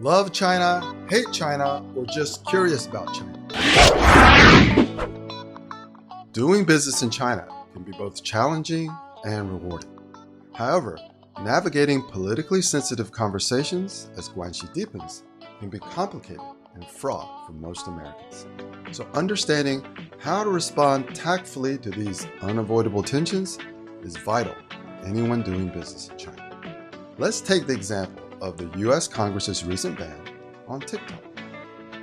Love China, hate China, or just curious about China? Doing business in China can be both challenging and rewarding. However, navigating politically sensitive conversations as Guanxi deepens can be complicated and fraught for most Americans. So understanding how to respond tactfully to these unavoidable tensions is vital for anyone doing business in China. Let's take the example of the US Congress's recent ban on TikTok.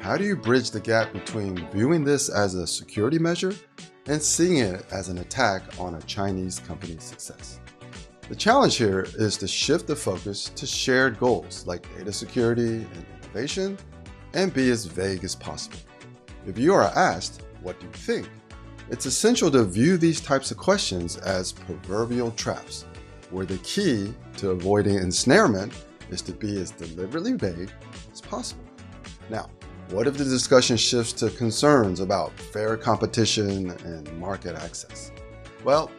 How do you bridge the gap between viewing this as a security measure and seeing it as an attack on a Chinese company's success? The challenge here is to shift the focus to shared goals like data security and innovation and be as vague as possible. If you are asked, "What do you think?" it's essential to view these types of questions as proverbial traps, where the key to avoiding ensnarement is to be as deliberately vague as possible. Now, what if the discussion shifts to concerns about fair competition and market access? Well,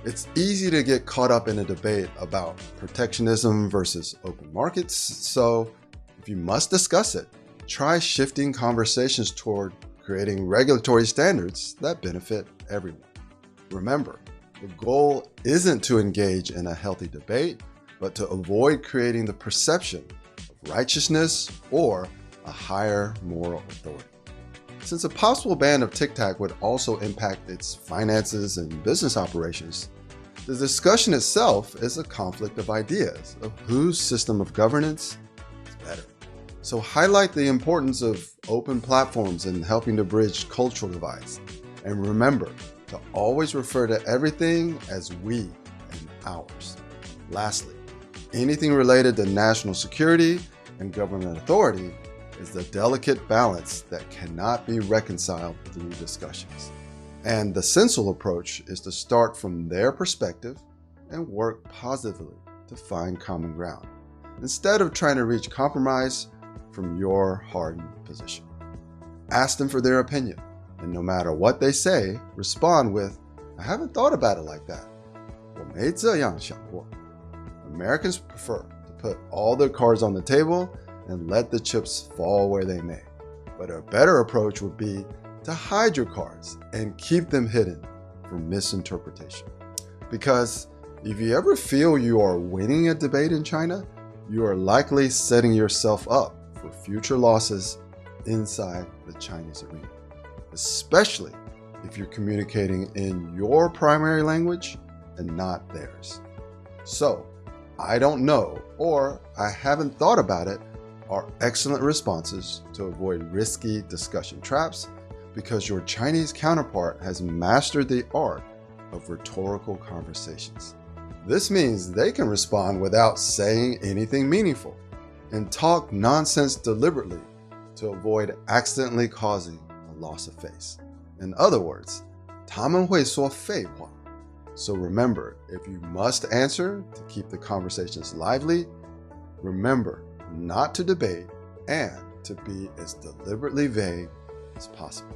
it's easy to get caught up in a debate about protectionism versus open markets, so if you must discuss it, try shifting conversations toward creating regulatory standards that benefit everyone. Remember, the goal isn't to engage in a healthy debate, but to avoid creating the perception of righteousness or a higher moral authority. Since a possible ban of TikTok would also impact its finances and business operations, the discussion itself is a conflict of ideas of whose system of governance is better. So highlight the importance of open platforms in helping to bridge cultural divides. And remember to always refer to everything as we and ours. Lastly, anything related to national security and government authority is the delicate balance that cannot be reconciled through discussions. And the sensible approach is to start from their perspective and work positively to find common ground, instead of trying to reach compromise from your hardened position. Ask them for their opinion, and no matter what they say, respond with, "I haven't thought about it like that." 我没这样想过. Americans prefer to put all their cards on the table and let the chips fall where they may. But a better approach would be to hide your cards and keep them hidden from misinterpretation. Because if you ever feel you are winning a debate in China, you are likely setting yourself up for future losses inside the Chinese arena, especially if you're communicating in your primary language and not theirs. So, "I don't know" or "I haven't thought about it" are excellent responses to avoid risky discussion traps, because your Chinese counterpart has mastered the art of rhetorical conversations. This means they can respond without saying anything meaningful and talk nonsense deliberately to avoid accidentally causing a loss of face. In other words, 他们会说废话. So remember, if you must answer to keep the conversations lively, remember not to debate and to be as deliberately vague as possible.